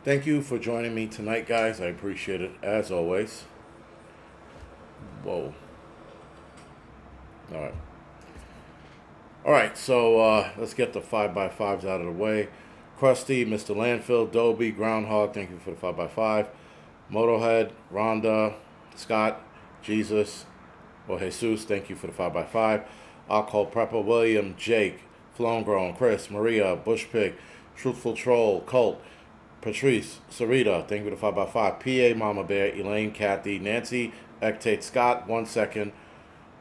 Thank you for joining me tonight, guys. I appreciate it as always. Whoa. All right. All right. So let's get the 5x5s out of the way. Krusty, Mr. Landfill, Dobie, Groundhog. Thank you for the 5x5. Motorhead, Rhonda, Scott, Jesus, or Jesus. Thank you for the 5x5. AllPower, William, Jake, Flown Grown, Chris, Maria, Bush Pig, Truthful Troll, Colt, Patrice, Sarita, thank you for the 5x5. PA, Mama Bear, Elaine, Kathy, Nancy, Ectate, Scott, 1 second.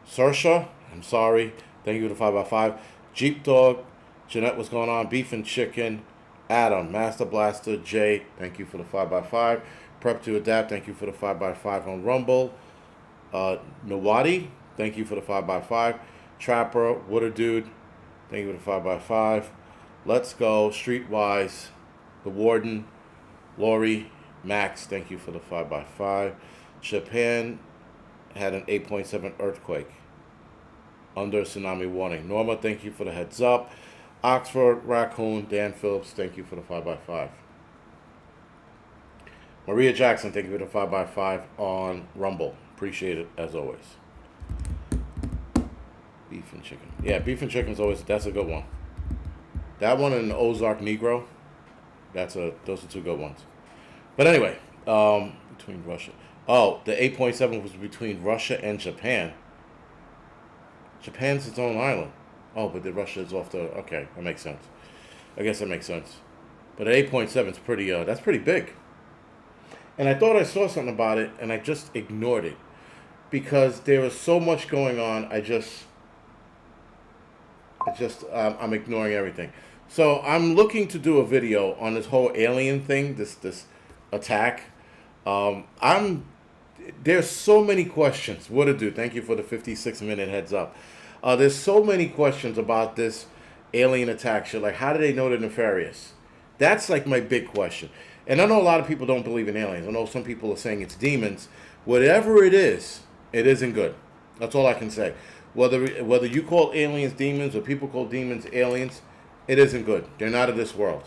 Sersha, I'm sorry, thank you for the 5x5. Jeep Dog, Jeanette, what's going on? Beef and Chicken, Adam, Master Blaster, Jay, thank you for the 5x5. Prep to Adapt, thank you for the 5x5 on Rumble. Nawadi, thank you for the 5x5. Trapper, Water Dude, thank you for the 5x5. Let's Go, Streetwise, The Warden, Lori, Max, thank you for the 5x5. Japan had an 8.7 earthquake under tsunami warning. Norma, thank you for the heads up. Oxford, Raccoon, Dan Phillips, thank you for the 5x5. Maria Jackson, thank you for the 5x5 on Rumble. Appreciate it as always. Beef and Chicken. Yeah, Beef and Chicken's always, that's a good one. That one and Ozark Negro, those are two good ones. But anyway, between Russia. Oh, the 8.7 was between Russia and Japan. Japan's its own island. Oh, but the Russia is off the, okay, that makes sense. I guess that makes sense. But 8.7 is pretty, that's pretty big. And I thought I saw something about it, and I just ignored it. Because there was so much going on, I'm ignoring everything. So I'm looking to do a video on this whole alien thing, this attack. There's so many questions. What to do? Thank you for the 56-minute heads up. There's so many questions about this alien attack shit. Like, how do they know they're nefarious? That's like my big question. And I know a lot of people don't believe in aliens. I know some people are saying it's demons. Whatever it isn't good. That's all I can say. Whether you call aliens demons or people call demons aliens, it isn't good. They're not of this world.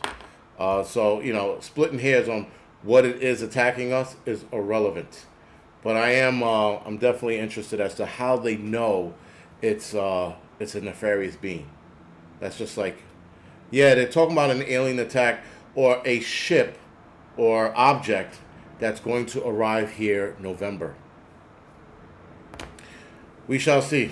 So, splitting hairs on what it is attacking us is irrelevant. But I'm definitely interested as to how they know it's a nefarious being. That's just like, yeah, they're talking about an alien attack or a ship or object that's going to arrive here November. We shall see.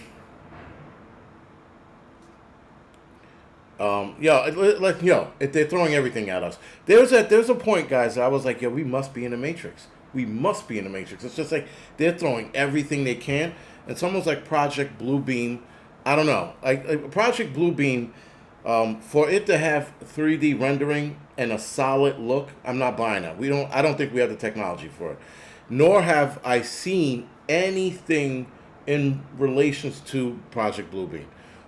They're throwing everything at us. There's a point, guys, I was like, we must be in the Matrix. We must be in the Matrix. It's just like they're throwing everything they can. It's almost like Project Bluebeam. I don't know. Like Project Bluebeam, for it to have 3D rendering and a solid look, I'm not buying that. I don't think we have the technology for it. Nor have I seen anything in relations to Project Bluebeam.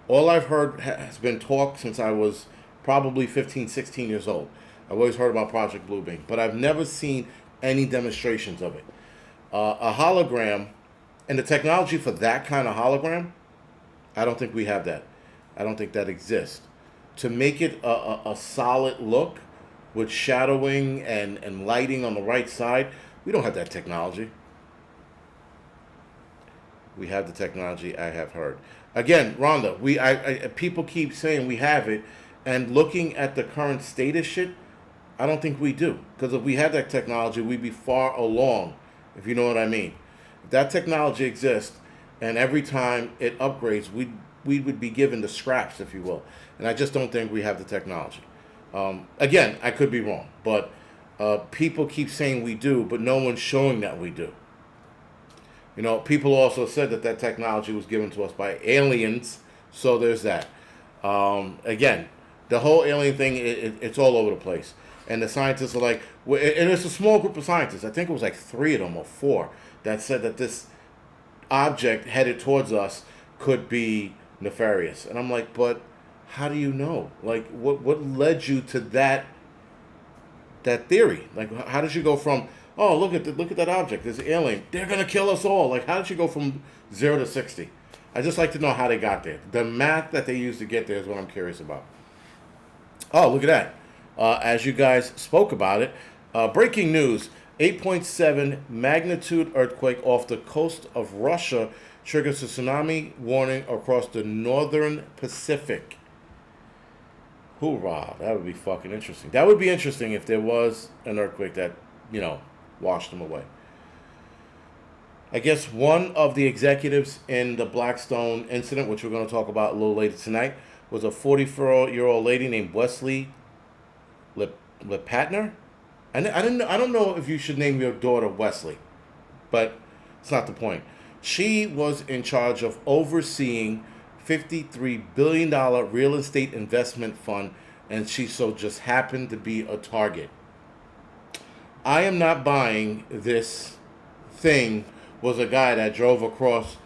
All I've heard has been talk since I was probably 15, 16 years old. I've always heard about Project Bluebeam, but I've never seen any demonstrations of it. A hologram, and the technology for that kind of hologram, I don't think we have that. I don't think that exists. To make it a solid look with shadowing and lighting on the right side, we don't have that technology. We have the technology, I have heard. Again, Rhonda, people keep saying we have it, and looking at the current state of shit, I don't think we do. Because if we had that technology, we'd be far along, if you know what I mean. If that technology exists, and every time it upgrades, we would be given the scraps, if you will. And I just don't think we have the technology. Again, I could be wrong, but people keep saying we do, but no one's showing that we do. People also said that technology was given to us by aliens, so there's that. Again, the whole alien thing, it's all over the place. And the scientists are like, and it's a small group of scientists, I think it was like 3 of them or 4, that said that this object headed towards us could be nefarious. And I'm like, but how do you know? Like, what led you to that theory? Like, how did you go from, oh, look at that object, this alien, they're gonna kill us all? Like, how did you go from 0 to 60? I just like to know how they got there. The math that they used to get there is what I'm curious about. Oh, look at that. As you guys spoke about it, Breaking news: 8.7 magnitude earthquake off the coast of Russia triggers a tsunami warning across the northern Pacific. Hoorah! That would be fucking interesting. That would be interesting if there was an earthquake that, washed them away. I guess one of the executives in the Blackstone incident, which we're going to talk about a little later tonight, was a 44-year-old lady named Wesley Lepatner. I don't know if you should name your daughter Wesley, but it's not the point. She was in charge of overseeing $53 billion real estate investment fund, and she so just happened to be a target. I am not buying this thing was a guy that drove across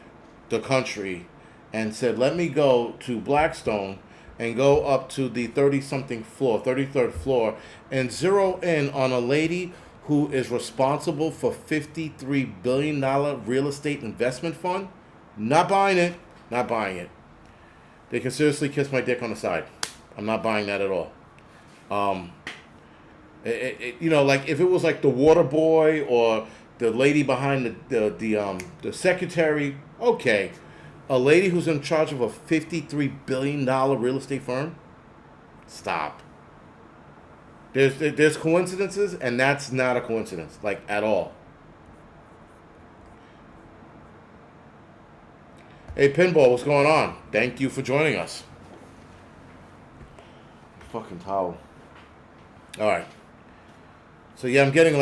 the country and said, let me go to Blackstone and go up to the 30-something floor, 33rd floor, and zero in on a lady who is responsible for $53 billion real estate investment fund. Not buying it. Not buying it. They can seriously kiss my dick on the side. I'm not buying that at all. Like if it was like the water boy or the lady behind the secretary, okay. A lady who's in charge of a $53 billion real estate firm? Stop. There's coincidences, and that's not a coincidence, like, at all. Hey, Pinball, what's going on? Thank you for joining us. Fucking towel. All right. So, yeah, I'm getting,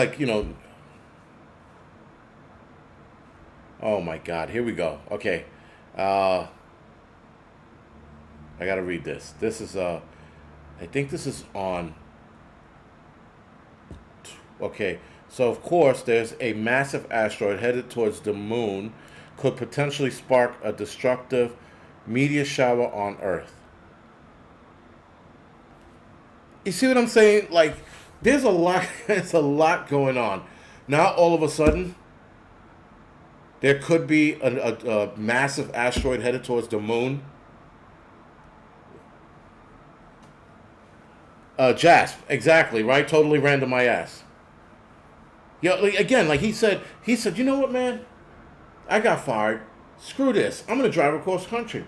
oh, my God. Here we go. Okay. I gotta read this. This is I think this is on. Okay, so of course there's a massive asteroid headed towards the moon, could potentially spark a destructive meteor shower on Earth. You see what I'm saying? Like, there's a lot going on. Now all of a sudden, there could be a massive asteroid headed towards the moon. JASP, exactly, right? Totally random my ass. Yeah, again, like he said, you know what, man? I got fired. Screw this. I'm going to drive across country.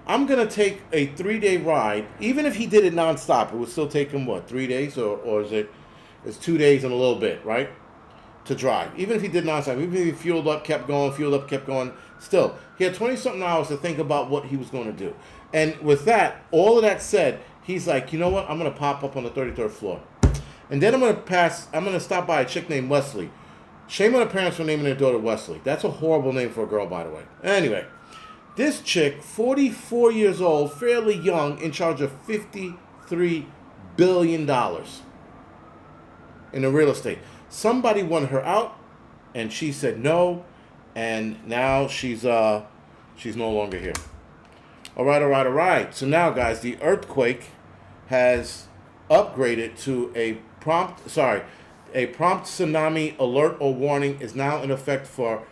I'm going to take a 3-day ride. Even if he did it nonstop, it would still take him, 3 days? Or it's 2 days and a little bit, right? To drive. Even if he did nonstop, even if he fueled up, kept going, still, he had 20-something hours to think about what he was going to do. And with that, all of that said, he's like, you know what? I'm going to pop up on the 33rd floor. And then I'm going to stop by a chick named Wesley. Shame on the parents for naming their daughter Wesley. That's a horrible name for a girl, by the way. Anyway, this chick, 44 years old, fairly young, in charge of $53 billion in the real estate. Somebody wanted her out, and she said no, and now she's no longer here. All right. So now, guys, the earthquake has upgraded to a prompt tsunami alert or warning is now in effect for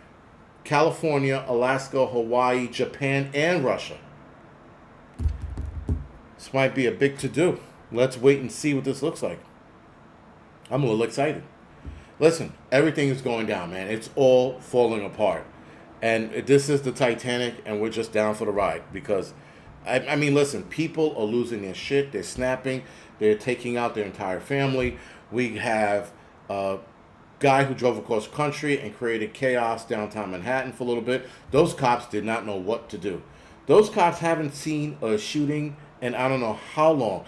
California, Alaska, Hawaii, Japan, and Russia. This might be a big to-do. Let's wait and see what this looks like. I'm a little excited. Listen, everything is going down, man. It's all falling apart. And this is the Titanic, and we're just down for the ride. Because, I mean, listen, people are losing their shit. They're snapping. They're taking out their entire family. We have a guy who drove across the country and created chaos downtown Manhattan for a little bit. Those cops did not know what to do. Those cops haven't seen a shooting in I don't know how long.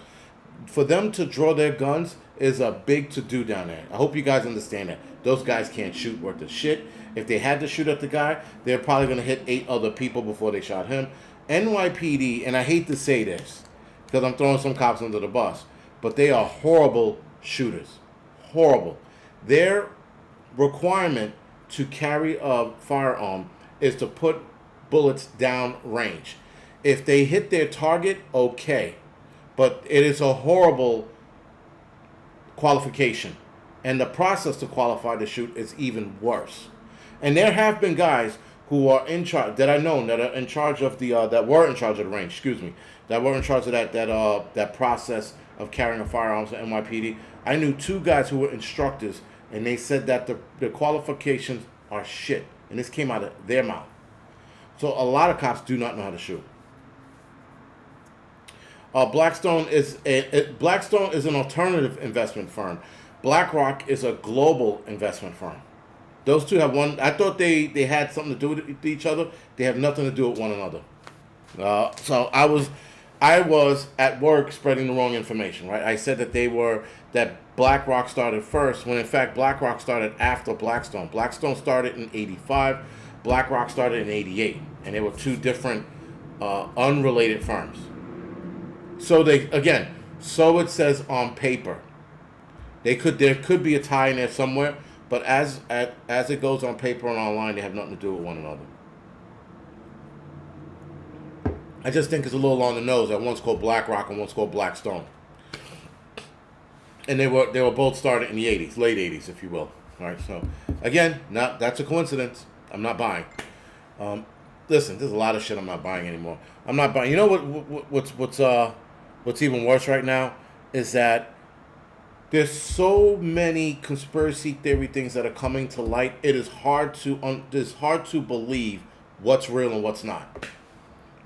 For them to draw their guns is a big to-do down there. I hope you guys understand that. Those guys can't shoot worth of shit. If they had to shoot at the guy, they're probably going to hit 8 other people before they shot him. NYPD, and I hate to say this, because I'm throwing some cops under the bus, but they are horrible shooters. Horrible. Their requirement to carry a firearm is to put bullets down range. If they hit their target, okay. But it is a horrible qualification. And the process to qualify to shoot is even worse. And there have been guys who are in charge, that I know, that are in charge of the, that were in charge of the range, that were in charge of that process of carrying a firearms at NYPD. I knew 2 guys who were instructors, and they said that the qualifications are shit. And this came out of their mouth. So a lot of cops do not know how to shoot. Blackstone is an alternative investment firm. BlackRock is a global investment firm. Those two have one. I thought they had something to do with each other. They have nothing to do with one another. So I was at work spreading the wrong information. Right? I said that BlackRock started first, when in fact BlackRock started after Blackstone. Blackstone started in '85. BlackRock started in '88, and they were 2 different unrelated firms. So so it says on paper. There could be a tie in there somewhere, but as it goes on paper and online, they have nothing to do with one another. I just think it's a little on the nose that one's called BlackRock and one's called Blackstone. And they were both started in the '80s, late '80s, if you will. All right, so again, that's a coincidence. I'm not buying. Listen, there's a lot of shit I'm not buying anymore. I'm not buying. You know what's even worse right now is that there's so many conspiracy theory things that are coming to light. It is hard to believe what's real and what's not.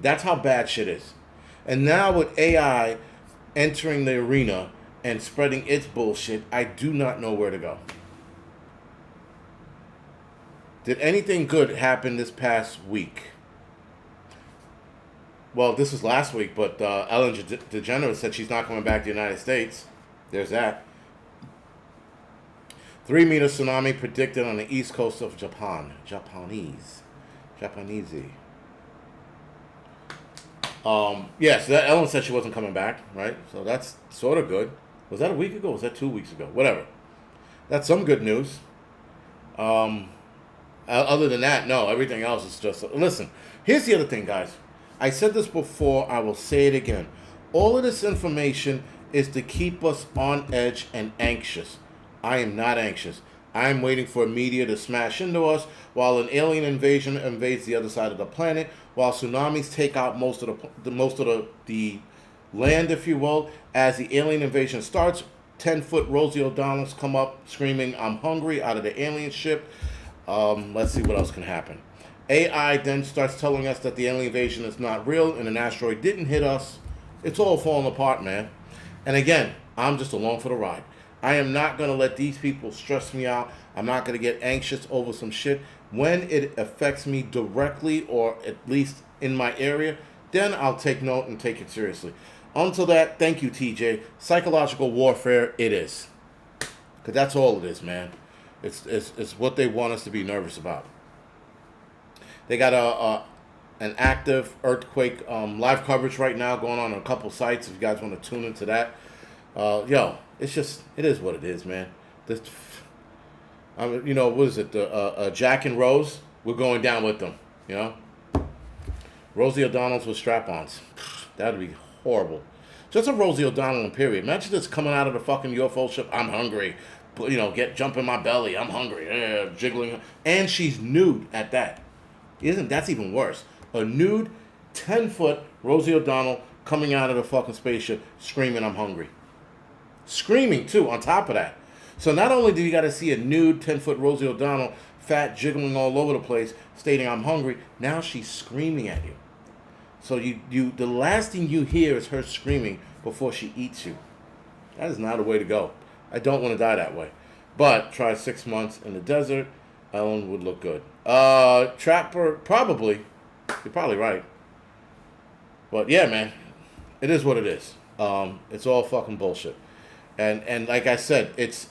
That's how bad shit is. And now with AI entering the arena and spreading its bullshit, I do not know where to go. Did anything good happen this past week? Well, this was last week, but Ellen DeGeneres said she's not coming back to the United States. There's that. 3-meter tsunami predicted on the east coast of Japan. Japanese. Yes, Ellen said she wasn't coming back, right? So that's sort of good. Was that a week ago? Was that 2 weeks ago? Whatever. That's some good news. Other than that, no, everything else is just... Listen, here's the other thing, guys. I said this before, I will say it again. All of this information is to keep us on edge and anxious. I am not anxious. I am waiting for media to smash into us while an alien invasion invades the other side of the planet, while tsunamis take out most of the land, if you will. As the alien invasion starts, 10-foot Rosie O'Donnells come up screaming, "I'm hungry," out of the alien ship. Let's see what else can happen. AI then starts telling us that the alien invasion is not real and an asteroid didn't hit us. It's all falling apart, man. And again, I'm just along for the ride. I am not going to let these people stress me out. I'm not going to get anxious over some shit. When it affects me directly, or at least in my area, then I'll take note and take it seriously. Until that, thank you, TJ. Psychological warfare, it is. Because that's all it is, man. It's what they want us to be nervous about. They got an active earthquake live coverage right now going on a couple sites. If you guys want to tune into that, it is what it is, man. What is it? Jack and Rose, we're going down with them. You know, Rosie O'Donnell's with strap-ons. That'd be horrible. Just a Rosie O'Donnell period. Imagine this coming out of the fucking UFO ship. I'm hungry. Jump in my belly. I'm hungry. Jiggling. And she's nude at that. That's even worse. A nude, 10-foot Rosie O'Donnell coming out of the fucking spaceship screaming, "I'm hungry." Screaming, too, on top of that. So not only do you got to see a nude, 10-foot Rosie O'Donnell, fat, jiggling all over the place, stating, "I'm hungry," now she's screaming at you. So the last thing you hear is her screaming before she eats you. That is not a way to go. I don't want to die that way. But try 6 months in the desert, Ellen would look good. Trapper, probably. You're probably right. But yeah, man, it is what it is. It's all fucking bullshit. And like I said, it's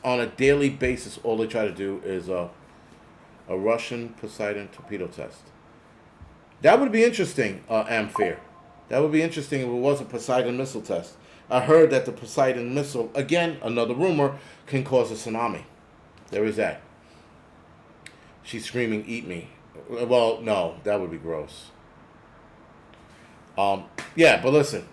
on a daily basis. All they try to do is a Russian Poseidon torpedo test. That would be interesting, Amphere. That would be interesting if it was a Poseidon missile test. I heard that the Poseidon missile, again, another rumor, can cause a tsunami. There is that. She's screaming, "Eat me." Well, no, that would be gross. But listen,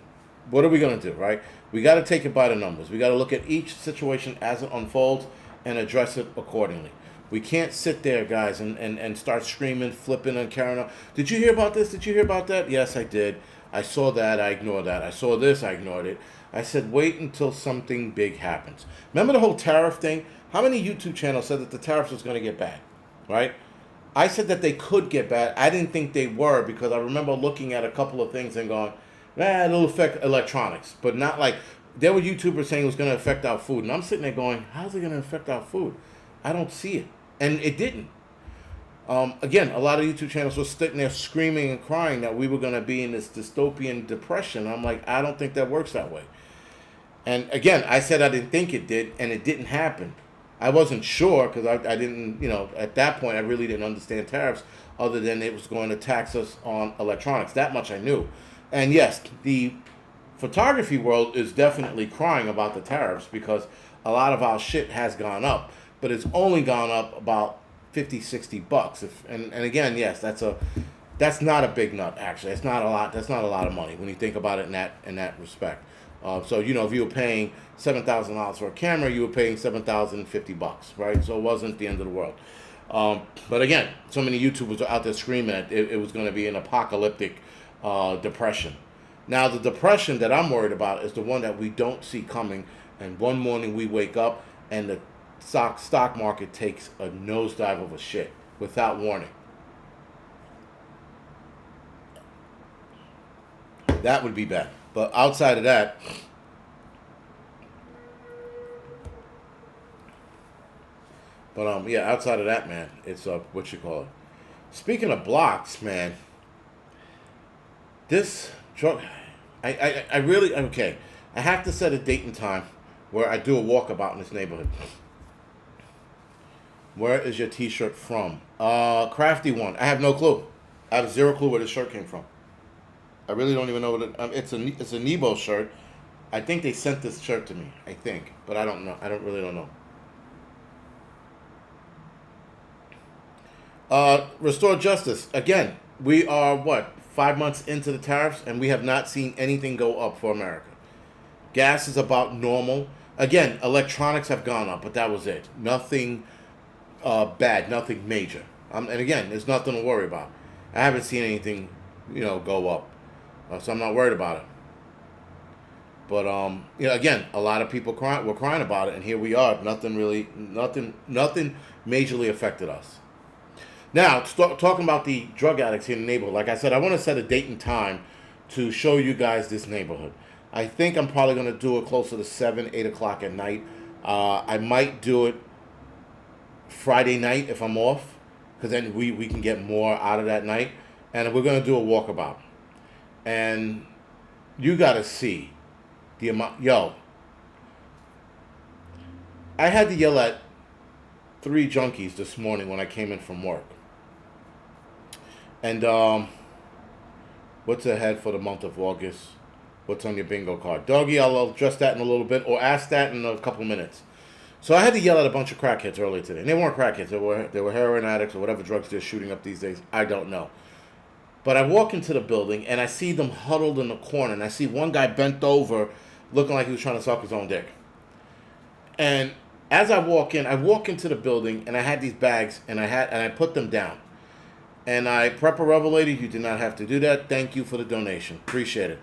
what are we going to do, right? We got to take it by the numbers. We got to look at each situation as it unfolds and address it accordingly. We can't sit there, guys, and start screaming, flipping, and carrying on. Did you hear about this? Did you hear about that? Yes, I did. I saw that. I ignored that. I saw this. I ignored it. I said, wait until something big happens. Remember the whole tariff thing? How many YouTube channels said that the tariffs was going to get bad, right? I said that they could get bad. I didn't think they were because I remember looking at a couple of things and going, it'll affect electronics. But not like, there were YouTubers saying it was going to affect our food. And I'm sitting there going, how's it going to affect our food? I don't see it. And it didn't. Again, a lot of YouTube channels were sitting there screaming and crying that we were going to be in this dystopian depression. I'm like, I don't think that works that way. And again, I said I didn't think it did, and it didn't happen. I wasn't sure because I didn't, at that point, I really didn't understand tariffs other than it was going to tax us on electronics. That much I knew. And yes, the photography world is definitely crying about the tariffs because a lot of our shit has gone up, but it's only gone up about $50-$60. And again, yes, that's not a big nut. Actually, it's not a lot. That's not a lot of money when you think about it in that respect. So if you were paying $7,000 for a camera, you were paying $7,050, right? So it wasn't the end of the world. But again, so many YouTubers are out there screaming that it was going to be an apocalyptic depression. Now, the depression that I'm worried about is the one that we don't see coming, and one morning we wake up and the stock market takes a nosedive of a shit without warning. That would be bad. But outside of that, outside of that, man, it's what you call it. Speaking of blocks, man, this drug, I really, okay, I have to set a date and time where I do a walkabout in this neighborhood. Where is your t-shirt from? Crafty one. I have no clue. I have zero clue where this shirt came from. I really don't even know what it. It's a Nebo shirt. I think they sent this shirt to me. I think, but I don't know. I don't know. Restore justice. Again, we are 5 months into the tariffs, and we have not seen anything go up for America. Gas is about normal. Again, electronics have gone up, but that was it. Nothing bad. Nothing major. And again, there's nothing to worry about. I haven't seen anything, go up. So I'm not worried about it. But again, a lot of people were crying about it, and here we are. Nothing majorly affected us. Now, talking about the drug addicts here in the neighborhood, like I said, I want to set a date and time to show you guys this neighborhood. I think I'm probably going to do it closer to 7, 8 o'clock at night. I might do it Friday night if I'm off, because then we can get more out of that night. And we're going to do a walkabout. And you got to see the amount. I had to yell at 3 junkies this morning when I came in from work. And what's ahead for the month of August? What's on your bingo card? Doggy, I'll address that in a little bit, or ask that in a couple minutes. So I had to yell at a bunch of crackheads earlier today. And they weren't crackheads. They were heroin addicts or whatever drugs they're shooting up these days. I don't know. But I walk into the building, and I see them huddled in the corner. And I see one guy bent over, looking like he was trying to suck his own dick. And as I walk into the building, and I had these bags, and I put them down. And Prepper Revelator, you did not have to do that. Thank you for the donation. Appreciate it.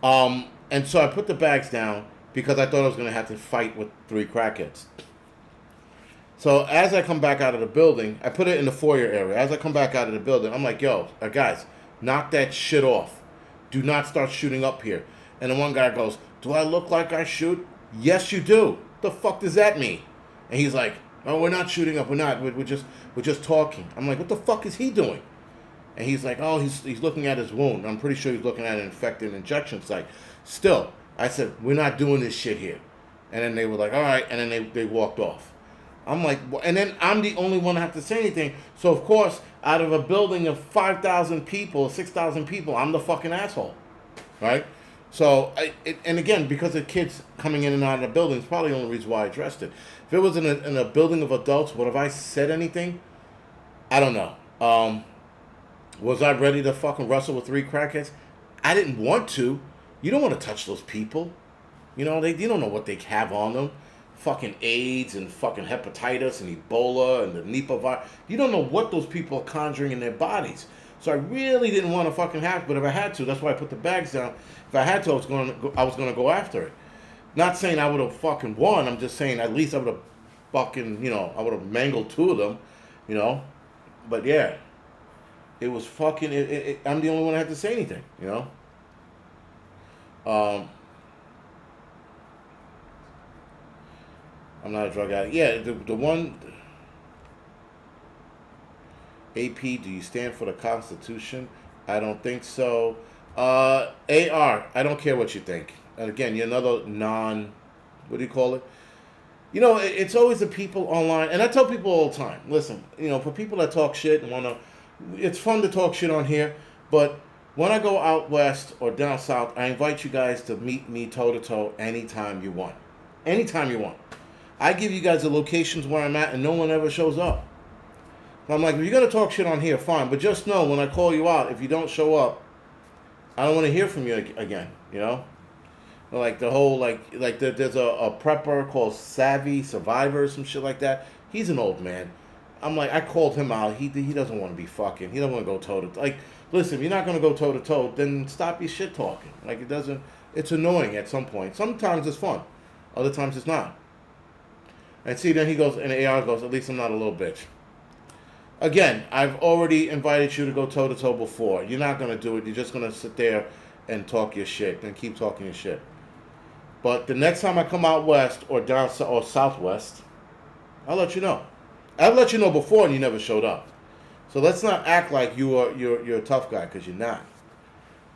And so I put the bags down because I thought I was going to have to fight with 3 crackheads. So as I come back out of the building, I put it in the foyer area. As I come back out of the building, I'm like, guys, knock that shit off. Do not start shooting up here. And then one guy goes, do I look like I shoot? Yes, you do. The fuck does that mean? And he's like, oh, we're not shooting up. We're not. We're just talking. I'm like, what the fuck is he doing? And he's like, oh, he's looking at his wound. I'm pretty sure he's looking at an infected injection site. Still, I said, we're not doing this shit here. And then they were like, all right. And then they walked off. I'm like, and then I'm the only one to have to say anything. So, of course, out of a building of 5,000 people, 6,000 people, I'm the fucking asshole. Right? So, and again, because of kids coming in and out of the building, it's probably the only reason why I addressed it. If it was in a building of adults, would have I said anything? I don't know. Was I ready to fucking wrestle with 3 crackheads? I didn't want to. You don't want to touch those people. You don't know what they have on them. Fucking AIDS and fucking hepatitis and Ebola and the Nipah virus. You don't know what those people are conjuring in their bodies. So I really didn't want to fucking have, but if I had to, that's why I put the bags down. If I had to, I was going to go after it. Not saying I would have fucking won. I'm just saying at least I would have fucking, I would have mangled two of them, you know. But yeah, it was fucking. I'm the only one that had to say anything, you know. Um, I'm not a drug addict. Yeah, the one. AP, do you stand for the Constitution? I don't think so. AR, I don't care what you think. And again, you're another what do you call it? It's always the people online, and I tell people all the time, listen, for people that talk shit and it's fun to talk shit on here, but when I go out west or down south, I invite you guys to meet me toe to toe anytime you want. Anytime you want. I give you guys the locations where I'm at, and no one ever shows up. I'm like, if you're going to talk shit on here, fine. But just know, when I call you out, if you don't show up, I don't want to hear from you again, Like the whole, there's a prepper called Savvy Survivor, some shit like that. He's an old man. I'm like, I called him out. He doesn't want to be fucking. He doesn't want to go toe-to-toe. Like, listen, if you're not going to go toe-to-toe, then stop your shit talking. Like, it's annoying at some point. Sometimes it's fun. Other times it's not. And see, then he goes, and AR goes, at least I'm not a little bitch. Again, I've already invited you to go toe-to-toe before. You're not going to do it. You're just going to sit there and talk your shit and keep talking your shit. But the next time I come out west or down or southwest, I'll let you know. I've let you know before and you never showed up. So let's not act like you're a tough guy, because you're not.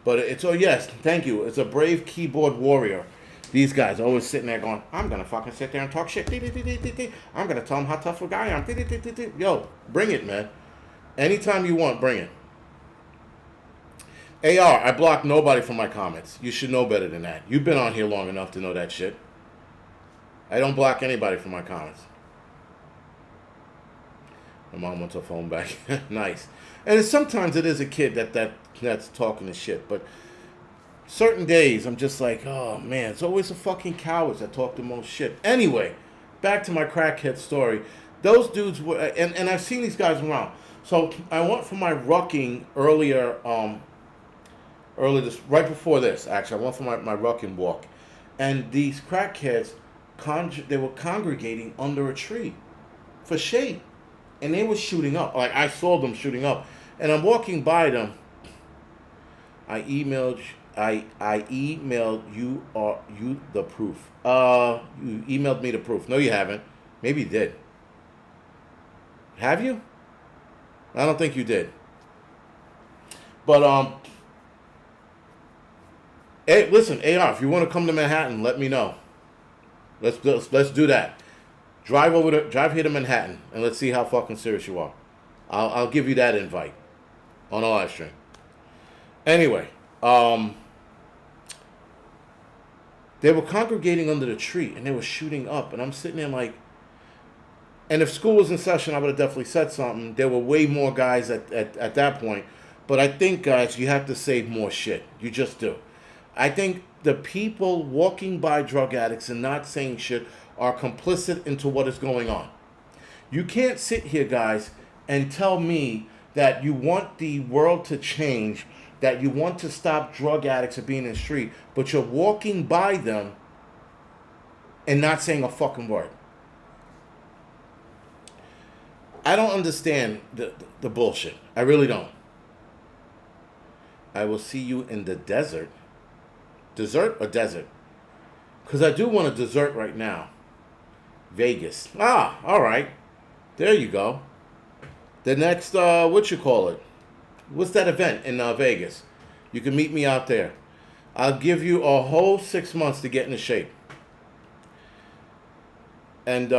But yes, thank you. It's a brave keyboard warrior. These guys are always sitting there going, I'm going to fucking sit there and talk shit. I'm going to tell them how tough a guy I am. Yo, bring it, man. Anytime you want, bring it. AR, I block nobody from my comments. You should know better than that. You've been on here long enough to know that shit. I don't block anybody from my comments. My mom wants her phone back. Nice. And sometimes it is a kid that's talking the shit, but certain days, I'm just like, oh, man, it's always the fucking cowards that talk the most shit. Anyway, back to my crackhead story. Those dudes were, and I've seen these guys around. So I went for my rucking right before this, actually. I went for my rucking walk. And these crackheads, they were congregating under a tree for shade. And they were shooting up. Like, I saw them shooting up. And I'm walking by them. I emailed you the proof. You emailed me the proof. No, you haven't. Maybe you did. Have you? I don't think you did. But hey, listen, AR, if you want to come to Manhattan, let me know. Let's do that. Drive here to Manhattan, and let's see how fucking serious you are. I'll give you that invite on a live stream. Anyway, they were congregating under the tree, and they were shooting up, and I'm sitting there like, and if school was in session, I would have definitely said something. There were way more guys at that point, but I think, guys, you have to save more shit. You just do. I think the people walking by drug addicts and not saying shit are complicit into what is going on. You can't sit here, guys, and tell me that you want the world to change, that you want to stop drug addicts from being in the street, but you're walking by them and not saying a fucking word. I don't understand the bullshit. I really don't. I will see you in the desert. Dessert or desert? Because I do want a dessert right now. Vegas. Ah, all right. There you go. The next, what's that event in Vegas? You can meet me out there. I'll give you a whole 6 months to get into shape. And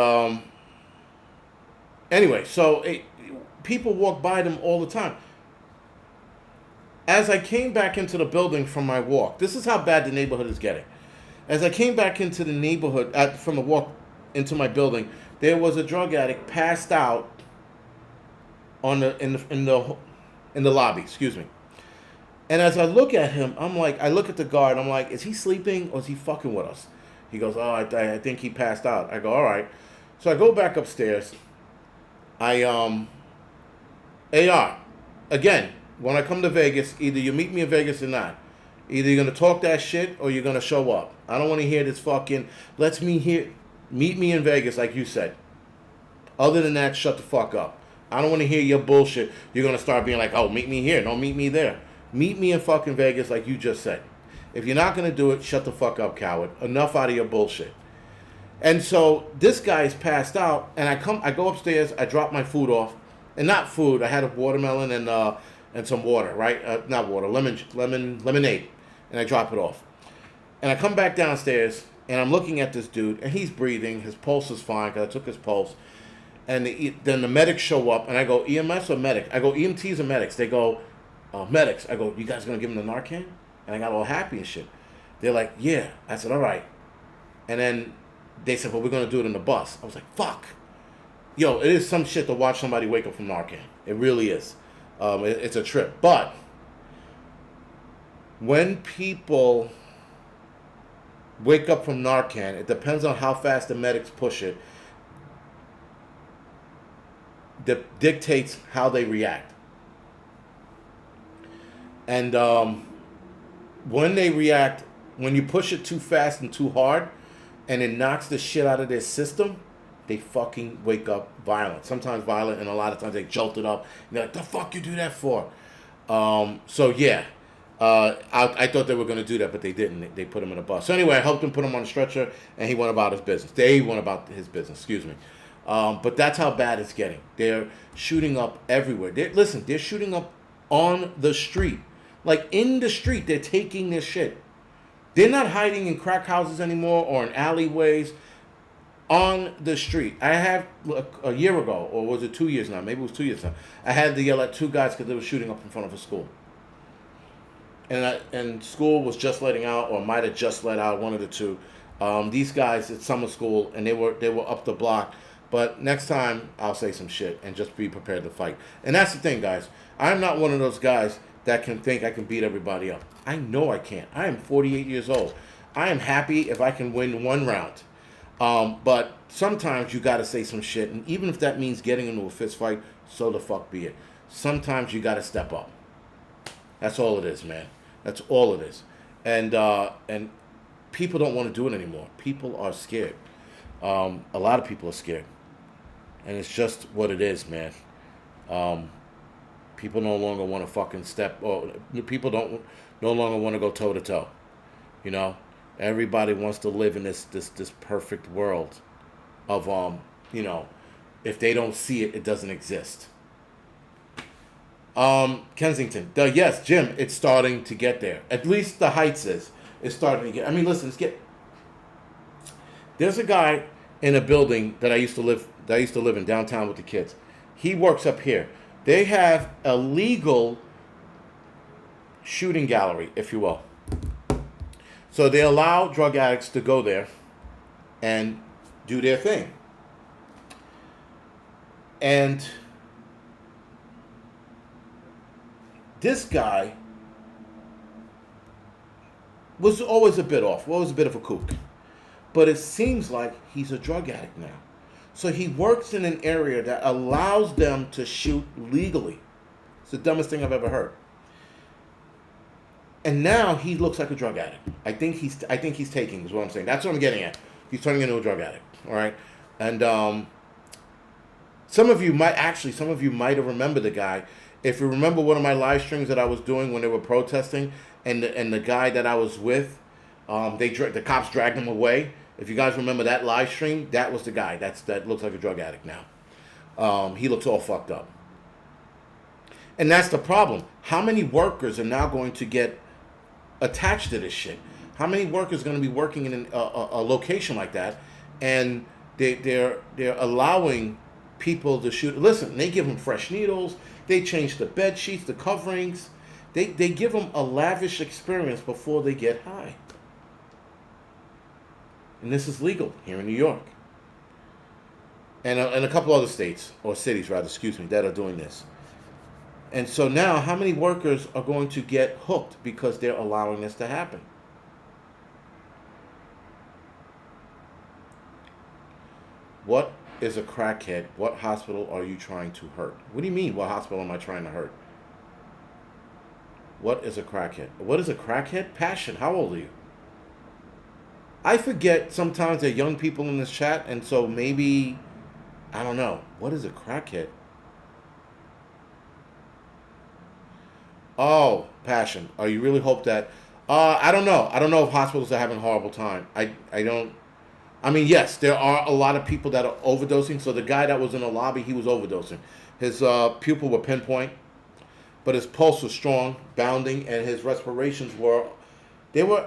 anyway, so people walk by them all the time. As I came back into the building from my walk, this is how bad the neighborhood is getting. As I came back into the neighborhood from the walk into my building, there was a drug addict passed out in the lobby. Excuse me. And as I look at him, I look at the guard. I'm like, is he sleeping or is he fucking with us? He goes, oh, I think he passed out. I go, all right. So I go back upstairs. AR again. When I come to Vegas, either you meet me in Vegas or not. Either you're gonna talk that shit or you're gonna show up. I don't want to hear this fucking. Meet me in Vegas, like you said. Other than that, shut the fuck up. I don't want to hear your bullshit. You're gonna start being like, oh, meet me here. No, meet me there. Meet me in fucking Vegas, like you just said. If you're not gonna do it, shut the fuck up, coward. Enough out of your bullshit. And so this guy's passed out, and I go upstairs, I drop my food off, and not food. I had a watermelon and some water, right? Not water, lemonade, and I drop it off. And I come back downstairs, and I'm looking at this dude, and he's breathing. His pulse is fine because I took his pulse. And then the medics show up, and I go, EMS or medic? I go, EMTs or medics? They go, medics. I go, you guys gonna give him the Narcan? And I got all happy and shit. They're like, yeah. I said, all right. And then they said, well, we're going to do it in the bus. I was like, fuck. Yo, it is some shit to watch somebody wake up from Narcan. It really is. It's a trip. But when people wake up from Narcan, it depends on how fast the medics push it. That dictates how they react. And when they react, when you push it too fast and too hard, and it knocks the shit out of their system, they fucking wake up violent. Sometimes violent, and a lot of times they jolt it up. And they're like, the fuck you do that for? So yeah, I thought they were going to do that, but they didn't. They put him in a bus. So anyway, I helped him put him on a stretcher, and he went about his business. They went about his business, excuse me. But that's how bad it's getting. They're shooting up everywhere. They're shooting up on the street. Like in the street, they're taking this shit. They're not hiding in crack houses anymore or in alleyways. On the street. I have a year ago, or was it 2 years now? Maybe it was 2 years now. I had to yell at two guys because they were shooting up in front of a school. And school was just letting out, or might have just let out, one of the two. These guys at summer school, and they were up the block. But next time, I'll say some shit and just be prepared to fight. And that's the thing, guys. I'm not one of those guys that can think I can beat everybody up. I know I can't. I am 48 years old. I am happy if I can win one round. But sometimes you got to say some shit. And even if that means getting into a fist fight, so the fuck be it. Sometimes you got to step up. That's all it is, man. That's all it is. And people don't want to do it anymore. People are scared. A lot of people are scared. And it's just what it is, man. People no longer want to fucking step, or people no longer want to go toe to toe. You know, everybody wants to live in this perfect world of you know, if they don't see it, it doesn't exist. Kensington, yes, Jim, it's starting to get there. At least the Heights is. It's starting to get. I mean, listen, there's a guy in a building that I used to live in downtown with the kids. He works up here. They have a legal shooting gallery, if you will. So they allow drug addicts to go there and do their thing. And this guy was always a bit off, always a bit of a kook. But it seems like he's a drug addict now. So he works in an area that allows them to shoot legally. It's the dumbest thing I've ever heard. And now he looks like a drug addict. I think he's taking, is what I'm saying. That's what I'm getting at. He's turning into a drug addict. All right. And some of you might have remembered the guy. If you remember one of my live streams that I was doing when they were protesting, and the guy that I was with, the cops dragged him away. If you guys remember that live stream, that was the guy. That looks like a drug addict now. He looks all fucked up. And that's the problem. How many workers are now going to get attached to this shit? How many workers are going to be working in a location like that, and they're allowing people to shoot? Listen, they give them fresh needles. They change the bed sheets, the coverings. They give them a lavish experience before they get high. And this is legal here in New York. And a couple other states, or cities rather, that are doing this. And so now, how many workers are going to get hooked because they're allowing this to happen? What is a crackhead? What hospital are you trying to hurt? What do you mean, what hospital am I trying to hurt? What is a crackhead? What is a crackhead? Passion. How old are you? I forget sometimes there are young people in this chat, and so maybe I don't know. What is a crackhead? Oh, passion. Oh, you really hope that? I don't know. I don't know if hospitals are having a horrible time. I don't. I mean, yes, there are a lot of people that are overdosing. So the guy that was in the lobby, he was overdosing. His pupil were pinpoint, but his pulse was strong, bounding, and his respirations were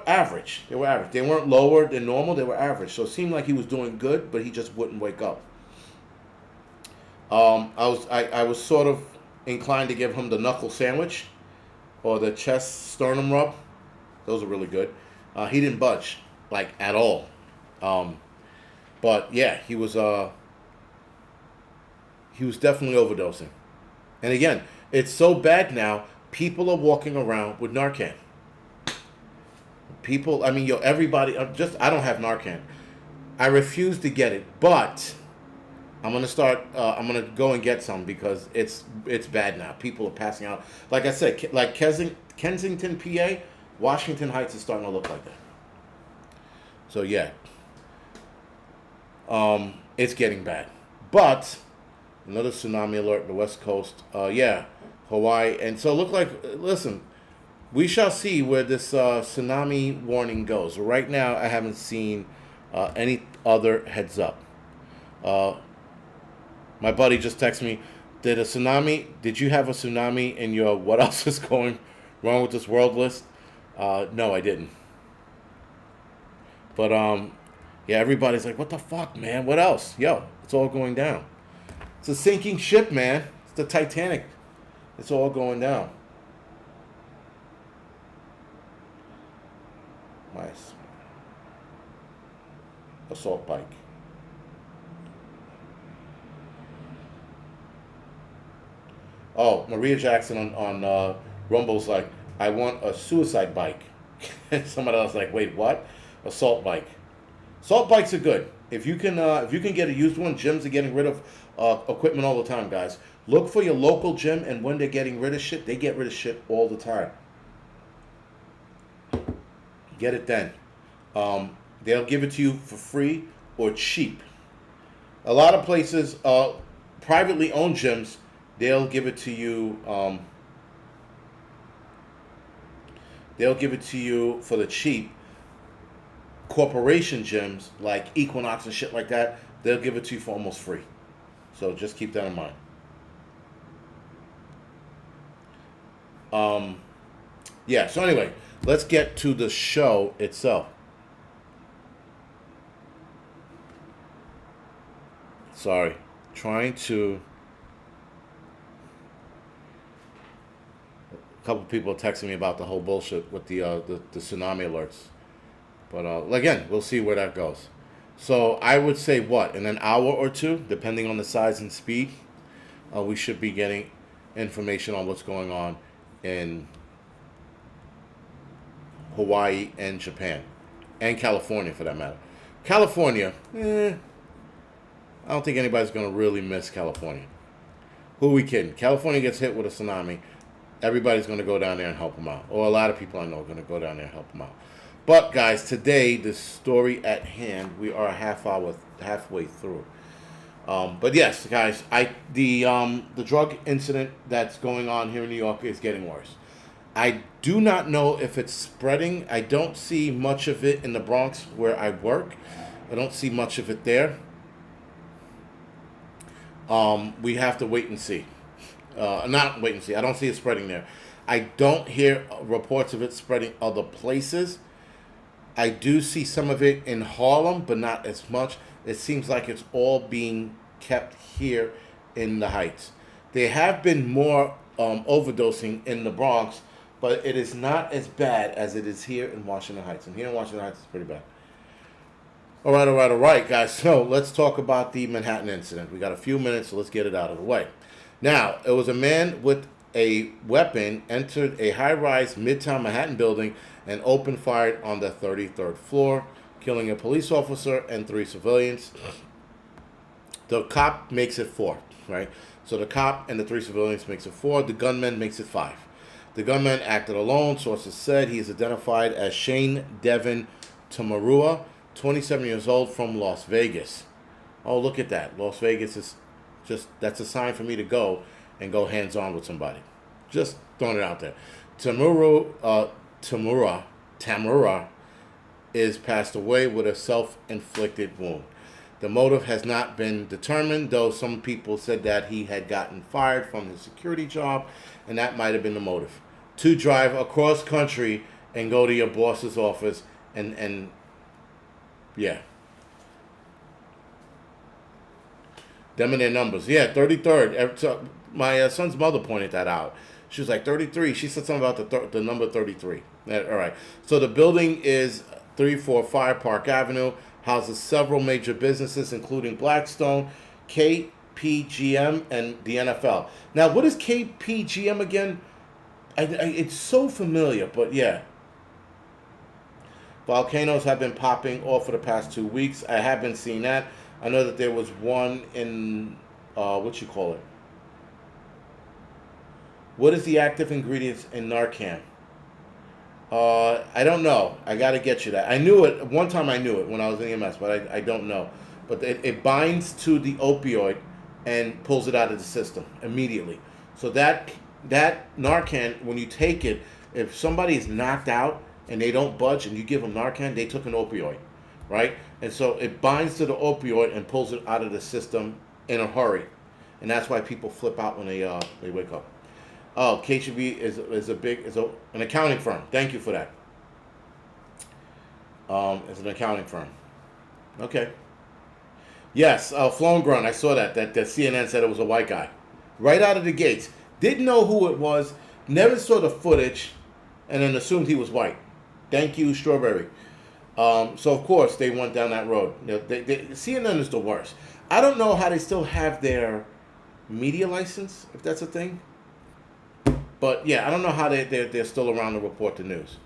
average. They were average. They weren't lower than normal. They were average. So it seemed like he was doing good, but he just wouldn't wake up. I was sort of inclined to give him the knuckle sandwich or the chest sternum rub. Those are really good. He didn't budge like at all. But yeah, he was definitely overdosing. And again, it's so bad now. People are walking around with Narcan. People, I mean, everybody. I don't have Narcan. I refuse to get it, but I'm gonna start. I'm gonna go and get some because it's bad now. People are passing out. Like I said, like Kensington, PA, Washington Heights is starting to look like that. So yeah, it's getting bad. But another tsunami alert in the West Coast. Yeah, Hawaii, and so look like. Listen, we shall see where this tsunami warning goes. Right now, I haven't seen any other heads up. My buddy just texted me, did you have a tsunami in your what else is going wrong with this world list? No, I didn't. But, yeah, everybody's like, what the fuck, man? What else? Yo, it's all going down. It's a sinking ship, man. It's the Titanic. It's all going down. Nice. Assault bike. Oh, Maria Jackson on Rumble's like, I want a suicide bike. Somebody else like, wait, what? Assault bike. Assault bikes are good. If you can get a used one, gyms are getting rid of equipment all the time, guys. Look for your local gym, and when they're getting rid of shit, they get rid of shit all the time. Get it then. They'll give it to you for free or cheap. A lot of places, privately owned gyms, they'll give it to you. They'll give it to you for the cheap. Corporation gyms like Equinox and shit like that, they'll give it to you for almost free. So just keep that in mind. Yeah. So anyway, let's get to the show itself. Sorry, trying to. A couple people are texting me about the whole bullshit with the tsunami alerts, but again, we'll see where that goes. So I would say what, in an hour or two, depending on the size and speed, we should be getting information on what's going on in Hawaii and Japan, and California for that matter. California, I don't think anybody's going to really miss California. Who are we kidding? California gets hit with a tsunami. Everybody's going to go down there and help them out. Or a lot of people I know are going to go down there and help them out. But, guys, today, the story at hand, we are halfway through. But, yes, guys, the drug incident that's going on here in New York is getting worse. I do not know if it's spreading. I don't see much of it in the Bronx where I work. I don't see much of it there. We have to wait and see. Not wait and see. I don't see it spreading there. I don't hear reports of it spreading other places. I do see some of it in Harlem, but not as much. It seems like it's all being kept here in the Heights. There have been more overdosing in the Bronx, but it is not as bad as it is here in Washington Heights. And here in Washington Heights, it's pretty bad. All right, guys. So let's talk about the Manhattan incident. We got a few minutes, so let's get it out of the way. Now, it was a man with a weapon entered a high-rise Midtown Manhattan building and opened fire on the 33rd floor, killing a police officer and 3 civilians. The cop makes it 4, right? So the cop and the 3 civilians makes it 4. The gunman makes it 5. The gunman acted alone. Sources said he is identified as Shane Devin Tamarua, 27 years old, from Las Vegas. Oh, look at that. Las Vegas is that's a sign for me to go and go hands-on with somebody. Just throwing it out there. Tamura is passed away with a self-inflicted wound. The motive has not been determined, though some people said that he had gotten fired from his security job, and that might have been the motive. To drive across country and go to your boss's office and yeah. Them and their numbers. Yeah, 33rd. So my son's mother pointed that out. She was like, 33. She said something about the number 33. All right. So the building is 345 Park Avenue, houses several major businesses, including Blackstone, KPGM, and the NFL. Now, what is KPGM again? It's so familiar, but yeah. Volcanoes have been popping off for the past 2 weeks. I have been seeing that. I know that there was one in, what you call it? What is the active ingredients in Narcan? I don't know. I got to get you that. I knew it. One time I knew it when I was in EMS, but I don't know. But it binds to the opioid and pulls it out of the system immediately. So that Narcan, when you take it, if somebody is knocked out and they don't budge and you give them Narcan, they took an opioid, right? And so it binds to the opioid and pulls it out of the system in a hurry. And that's why people flip out when they wake up. Oh, KGB is an accounting firm. Thank you for that. It's an accounting firm. Okay. Yes, Flown Grunt. I saw that CNN said it was a white guy, right out of the gates. Didn't know who it was. Never saw the footage, and then assumed he was white. Thank you, Strawberry. So of course they went down that road. CNN is the worst. I don't know how they still have their media license, if that's a thing. But yeah, I don't know how they're still around to report the news.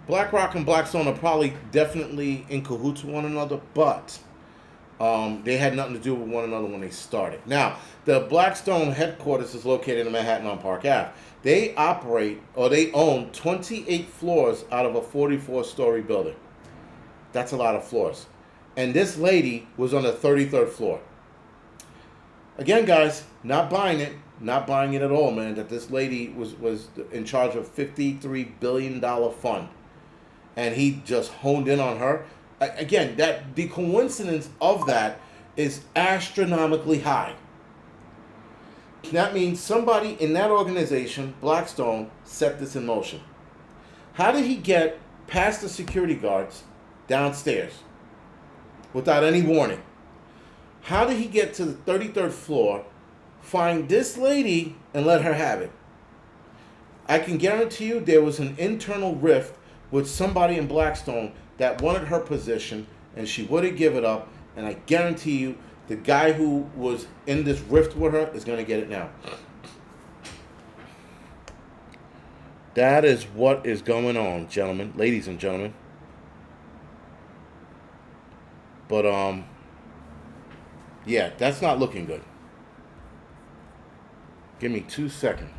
BlackRock and Blackstone are probably definitely in cahoots with one another, but they had nothing to do with one another when they started. Now, the Blackstone headquarters is located in Manhattan on Park Ave. They own 28 floors out of a 44-story building. That's a lot of floors. And this lady was on the 33rd floor. Again, guys, not buying it at all, man, that this lady was in charge of $53 billion fund. And he just honed in on her. Again, the coincidence of that is astronomically high. That means somebody in that organization, Blackstone, set this in motion. How did he get past the security guards downstairs without any warning? How did he get to the 33rd floor, find this lady, and let her have it? I can guarantee you there was an internal rift with somebody in Blackstone that wanted her position, and she wouldn't give it up, and I guarantee you the guy who was in this rift with her is going to get it now. That is what is going on, gentlemen, ladies and gentlemen. But, yeah, that's not looking good. Give me 2 seconds.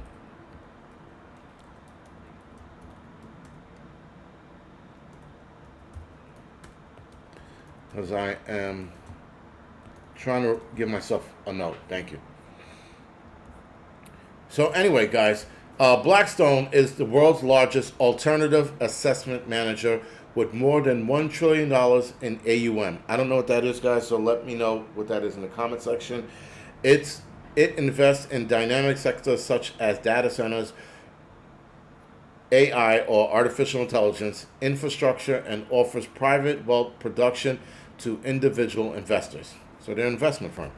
Because I am trying to give myself a note. Thank you. So anyway, guys, Blackstone is the world's largest alternative assessment manager with more than $1 trillion in AUM. I don't know what that is, guys, so let me know what that is in the comment section. It invests in dynamic sectors such as data centers, AI or artificial intelligence, infrastructure, and offers private wealth production to individual investors. So they're an investment firm.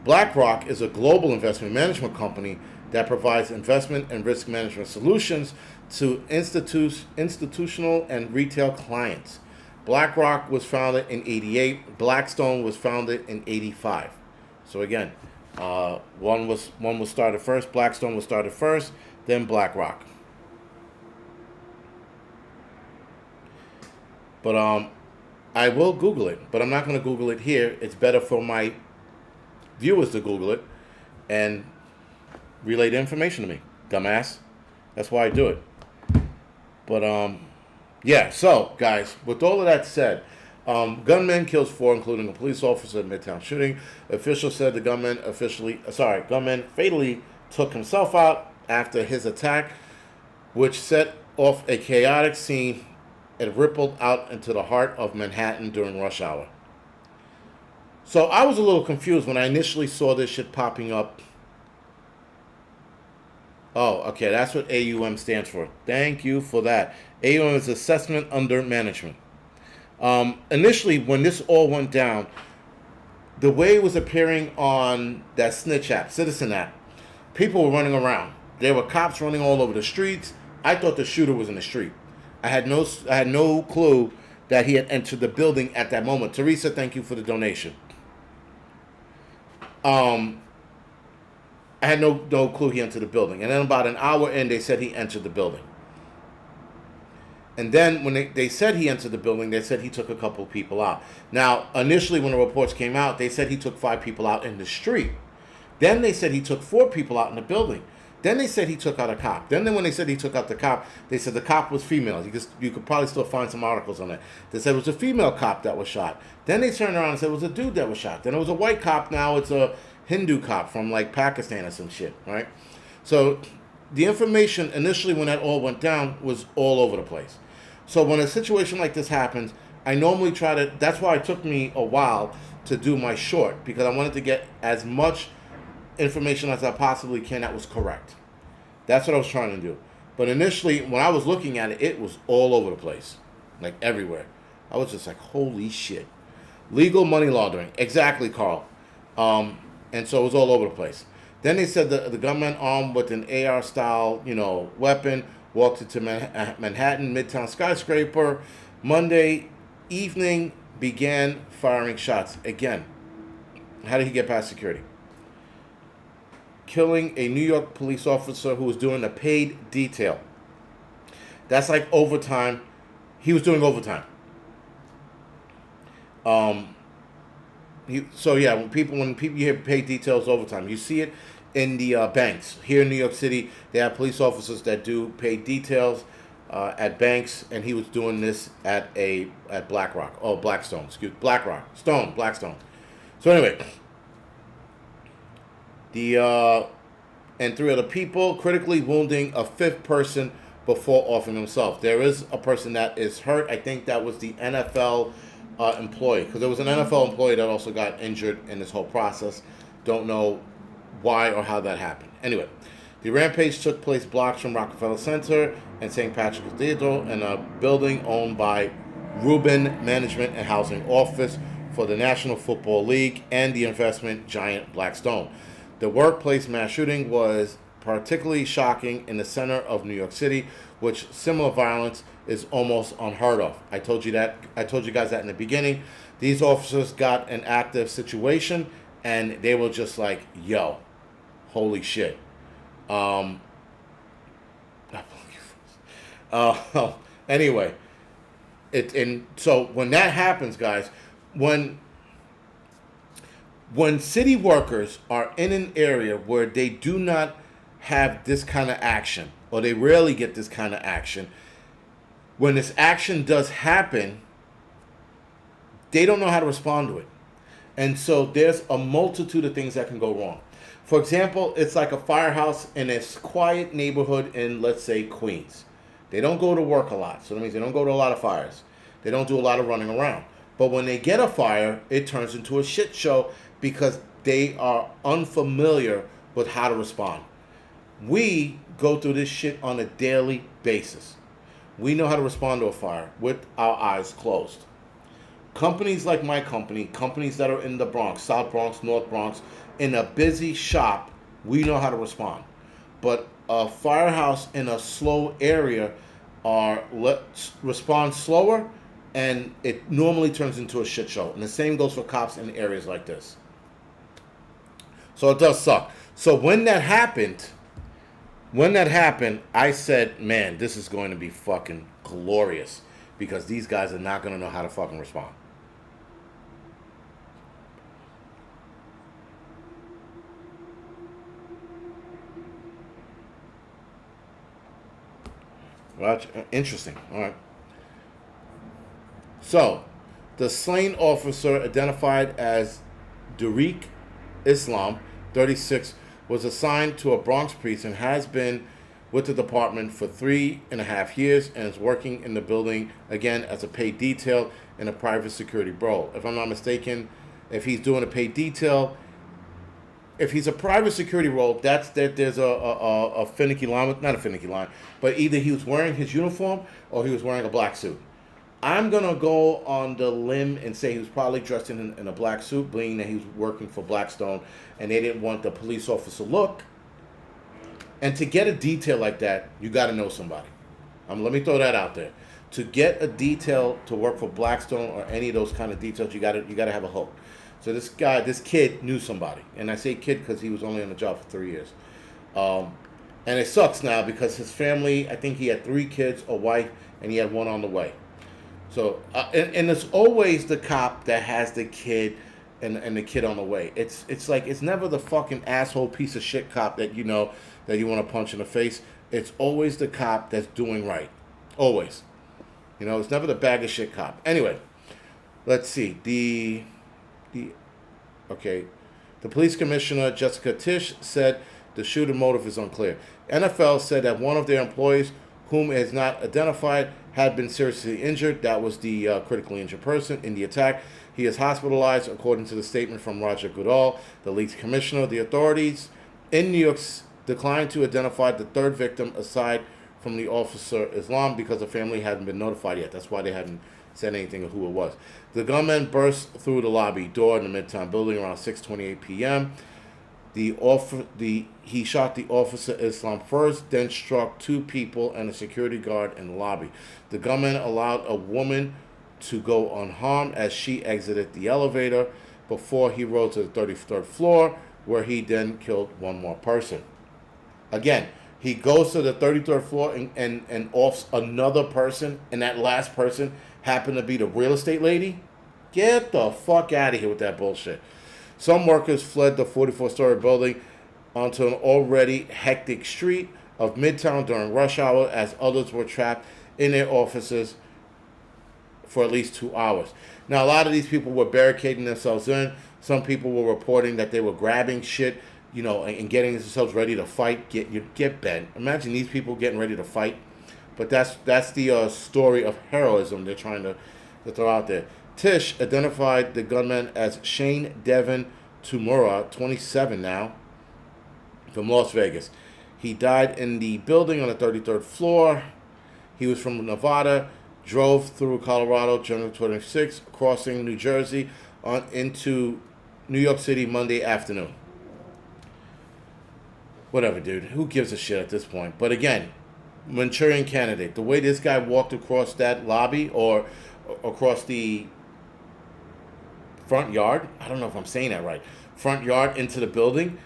BlackRock is a global investment management company that provides investment and risk management solutions to institutional and retail clients. BlackRock was founded in '88. Blackstone was founded in '85. So again, one was started first. Blackstone was started first, then BlackRock. But I will Google it, but I'm not going to Google it here. It's better for my viewers to Google it and relay the information to me, dumbass. That's why I do it. But yeah. So guys, with all of that said, gunman kills 4, including a police officer in Midtown shooting. Officials said the gunman fatally took himself out after his attack, which set off a chaotic scene. It rippled out into the heart of Manhattan during rush hour. So I was a little confused when I initially saw this shit popping up. Oh, okay, that's what AUM stands for. Thank you for that. AUM is Assessment Under Management. Initially, when this all went down, the way it was appearing on that snitch app, Citizen app, people were running around. There were cops running all over the streets. I thought the shooter was in the street. I had no clue that he had entered the building at that moment. Teresa, thank you for the donation. I had no clue he entered the building. And then about an hour in, they said he entered the building. And then when they said he entered the building, they said he took a couple of people out. Now, initially when the reports came out, they said he took 5 people out in the street. Then they said he took 4 people out in the building. Then they said he took out a cop. Then when they said he took out the cop, they said the cop was female. You could probably still find some articles on that. They said it was a female cop that was shot. Then they turned around and said it was a dude that was shot. Then it was a white cop. Now it's a Hindu cop from like Pakistan or some shit, right? So the information initially when that all went down was all over the place. So when a situation like this happens, I normally try to, that's why it took me a while to do my short, because I wanted to get as much information as I possibly can that was correct. That's what I was trying to do. But initially, when I was looking at it, it was all over the place, like everywhere. I was just like, holy shit. Legal money laundering. Exactly, Carl. And so it was all over the place. Then they said the gunman armed with an AR-style, weapon walked into Manhattan Midtown skyscraper. Monday evening began firing shots. Again, how did he get past security? Killing a New York police officer who was doing a paid detail. That's like overtime. He was doing overtime. When people hear paid details overtime, you see it in the banks. Here in New York City, they have police officers that do paid details at banks, and he was doing this at Blackstone. Blackstone. So anyway, and 3 other people, critically wounding a 5th person before offing himself. There is a person that is hurt. I think that was the NFL employee, because there was an NFL employee that also got injured in this whole process. Don't know why or how that happened. Anyway, the rampage took place blocks from Rockefeller Center and St. Patrick's Cathedral in a building owned by Rubin Management and Housing Office for the National Football League and the investment giant Blackstone. The workplace mass shooting was particularly shocking in the center of New York City, which similar violence is almost unheard of. I told you guys that in the beginning. These officers got an active situation, and they were just like, yo, holy shit. Anyway, so when that happens, guys, when city workers are in an area where they do not have this kind of action, or they rarely get this kind of action, when this action does happen, they don't know how to respond to it. And so there's a multitude of things that can go wrong. For example, it's like a firehouse in a quiet neighborhood in, let's say, Queens. They don't go to work a lot, so that means they don't go to a lot of fires. They don't do a lot of running around. But when they get a fire, it turns into a shit show because they are unfamiliar with how to respond. We go through this shit on a daily basis. We know how to respond to a fire with our eyes closed. Companies like my company, companies that are in the Bronx, South Bronx, North Bronx, in a busy shop, we know how to respond. But a firehouse in a slow area respond slower, and it normally turns into a shit show. And the same goes for cops in areas like this. So it does suck. So when that happened, I said, man, this is going to be fucking glorious, because these guys are not going to know how to fucking respond. Interesting. All right. So, the slain officer, identified as Tariq Islam, 36, was assigned to a Bronx precinct and has been with the department for 3.5 years and is working in the building again as a paid detail in a private security role. If I'm not mistaken, if he's doing a paid detail, if he's a private security role, there's a finicky line, not a finicky line, but either he was wearing his uniform or he was wearing a black suit. I'm going to go on the limb and say he was probably dressed in a black suit, being that he was working for Blackstone, and they didn't want the police officer look. And to get a detail like that, you got to know somebody. Let me throw that out there. To get a detail to work for Blackstone or any of those kind of details, you got to have a hook. So this kid knew somebody. And I say kid because he was only on the job for 3 years. And it sucks now because his family, I think he had 3 kids, a wife, and he had one on the way. So, and it's always the cop that has the kid and the kid on the way. It's like, it's never the fucking asshole piece of shit cop that you know that you want to punch in the face. It's always the cop that's doing right. Always. You know, it's never the bag of shit cop. Anyway, let's see. The police commissioner, Jessica Tisch, said the shooter motive is unclear. NFL said that one of their employees, whom is not identified, had been seriously injured. That was the critically injured person in the attack. He is hospitalized, according to the statement from Roger Goodall, the league's commissioner. The authorities in New York declined to identify the third victim aside from the officer Islam because the family hadn't been notified yet. That's why they hadn't said anything of who it was. The gunman burst through the lobby door in the Midtown building around 6:28 p.m. He shot the officer Islam first, then struck 2 people and a security guard in the lobby. The gunman allowed a woman to go unharmed as she exited the elevator before he rose to the 33rd floor, where he then killed one more person. Again, he goes to the 33rd floor and offs another person, and that last person happened to be the real estate lady? Get the fuck out of here with that bullshit. Some workers fled the 44-story building onto an already hectic street of Midtown during rush hour, as others were trapped in their offices for at least 2 hours. Now, a lot of these people were barricading themselves in. Some people were reporting that they were grabbing shit, you know, and getting themselves ready to fight. Get bent. Imagine these people getting ready to fight. But that's the story of heroism they're trying to throw out there. Tisch identified the gunman as Shane Devin Tumura, 27 now, from Las Vegas. He died in the building on the 33rd floor. He was from Nevada, drove through Colorado, January 26, crossing New Jersey on into New York City Monday afternoon. Whatever, dude. Who gives a shit at this point? But again, Manchurian Candidate. The way this guy walked across that lobby or across the front yard, I don't know if I'm saying that right, front yard into the building,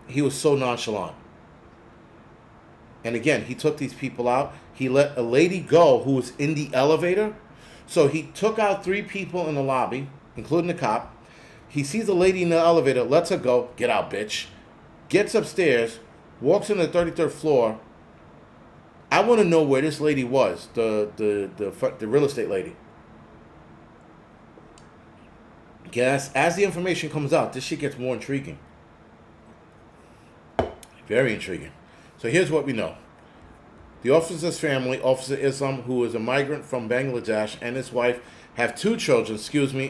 he was so nonchalant. And again, he took these people out. He let a lady go who was in the elevator. So he took out 3 people in the lobby, including the cop. He sees a lady in the elevator, lets her go, get out, bitch. Gets upstairs, walks in the 33rd floor. I want to know where this lady was, the real estate lady. Yes, as the information comes out, this shit gets more intriguing. Very intriguing. So here's what we know. The officer's family, Officer Islam, who is a migrant from Bangladesh, and his wife have 2 children,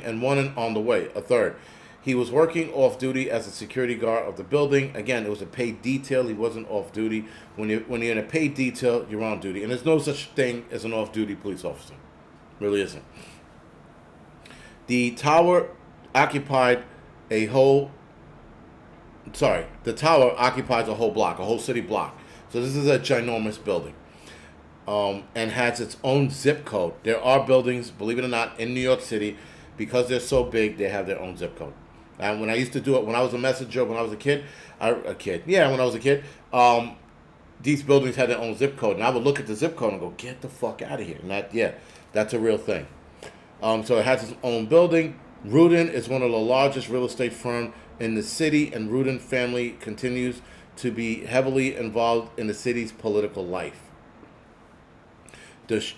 and one on the way, a third. He was working off duty as a security guard of the building. Again, it was a paid detail. He wasn't off duty. When you're in a paid detail, you're on duty. And there's no such thing as an off-duty police officer. Really isn't. The tower occupies a whole block, a whole city block. So this is a ginormous building. And has its own zip code. There are buildings, believe it or not, in New York City, because they're so big, they have their own zip code. And when I used to do it, when I was a messenger, when I was a kid, these buildings had their own zip code. And I would look at the zip code and go, get the fuck out of here. And that's a real thing. So it has its own building. Rudin is one of the largest real estate firms in the city, and Rudin family continues to be heavily involved in the city's political life.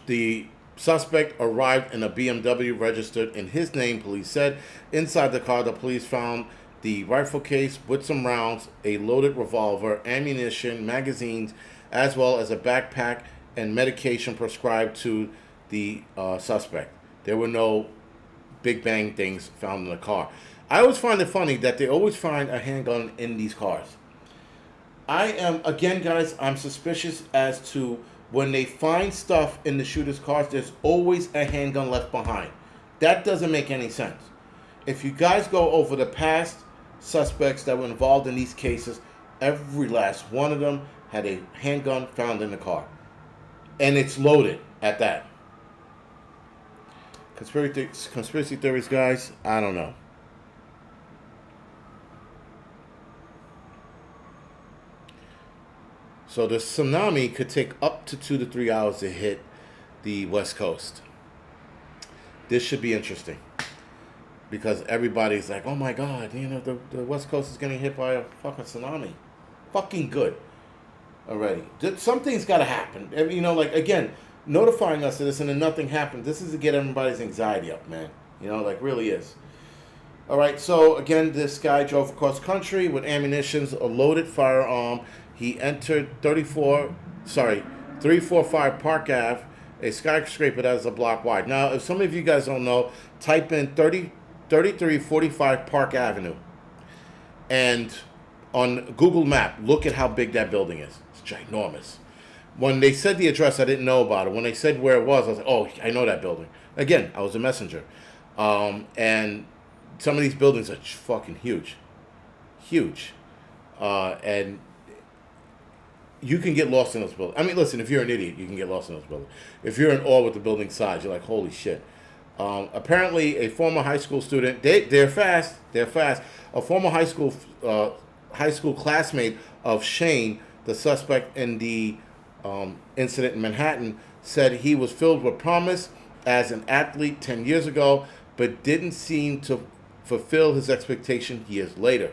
The suspect arrived in a BMW registered in his name, police said. Inside the car, the police found the rifle case with some rounds, a loaded revolver, ammunition, magazines, as well as a backpack and medication prescribed to the suspect. There were no big bang things found in the car. I always find it funny that they always find a handgun in these cars. Again, guys, I'm suspicious as to when they find stuff in the shooter's cars, there's always a handgun left behind. That doesn't make any sense. If you guys go over the past suspects that were involved in these cases, every last one of them had a handgun found in the car. And it's loaded at that. Conspiracy theories, guys, I don't know. So the tsunami could take up to 2 to 3 hours to hit the West Coast. This should be interesting. Because everybody's like, oh my God, the West Coast is getting hit by a fucking tsunami. Fucking good. Already. Something's got to happen. Again, notifying us of this and then nothing happened. This is to get everybody's anxiety up, man. Really is. All right, so again, this guy drove across country with ammunition, a loaded firearm. He entered 345 Park Ave, a skyscraper that is a block wide. Now, if some of you guys don't know, type in 3345 Park Avenue. And on Google Map, look at how big that building is. It's ginormous. When they said the address, I didn't know about it. When they said where it was, I was like, oh, I know that building. Again, I was a messenger. And some of these buildings are fucking huge. Huge. And you can get lost in those buildings. I mean, listen, if you're an idiot, you can get lost in those buildings. If you're in awe with the building size, you're like, holy shit. Apparently, a former high school student, they're fast. A former high school classmate of Shane, the suspect in the incident in Manhattan, said he was filled with promise as an athlete 10 years ago, but didn't seem to fulfill his expectation years later.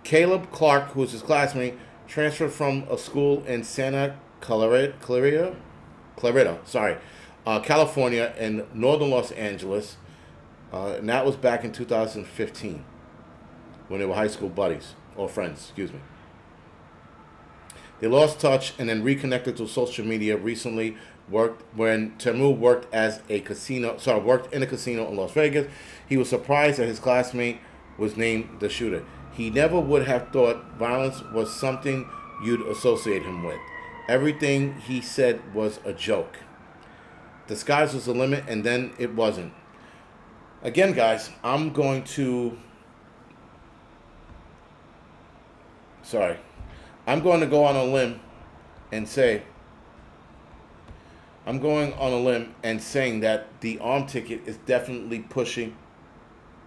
Caleb Clark, who was his classmate, transferred from a school in Santa Clarita, California, in northern Los Angeles, and that was back in 2015, when they were high school buddies, or friends, excuse me. They lost touch and then reconnected through social media recently. When Temu worked in a casino in Las Vegas. He was surprised that his classmate was named the shooter. He never would have thought violence was something you'd associate him with. Everything he said was a joke. The sky's was the limit, and then it wasn't. Again, guys, I'm going to go on a limb and say, saying that the arm ticket is definitely pushing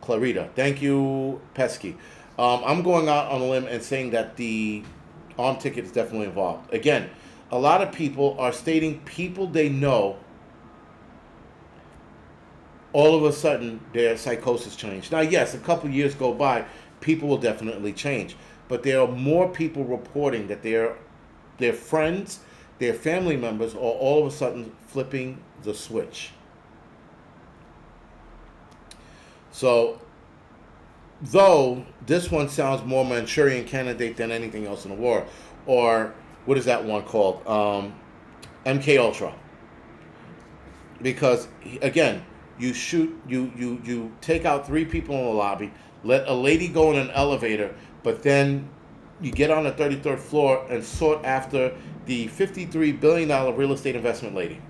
Clarita. Thank you, Pesky. I'm going out on a limb and saying that the arm ticket is definitely involved. Again, a lot of people are stating people they know, all of a sudden their psychosis changed. Now, yes, a couple years go by, people will definitely change. But there are more people reporting that their friends, their family members are all of a sudden flipping the switch. So, though this one sounds more Manchurian Candidate than anything else in the war, or what is that one called? MK Ultra. Because again, you take out 3 people in the lobby, let a lady go in an elevator, but then you get on the 33rd floor and sought after the $53 billion real estate investment lady.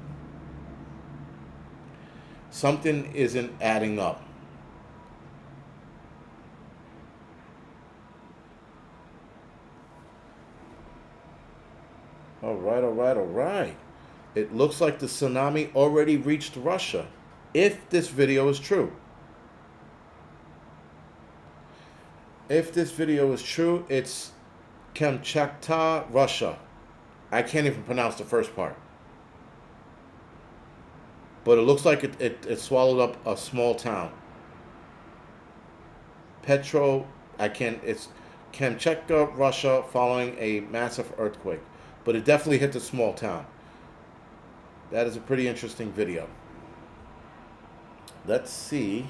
Something isn't adding up. All right. It looks like the tsunami already reached Russia, if this video is true. If this video is true, it's Kamchatka, Russia. I can't even pronounce the first part. But it looks like it swallowed up a small town. It's Kamchatka, Russia, following a massive earthquake. But it definitely hit the small town. That is a pretty interesting video. Let's see.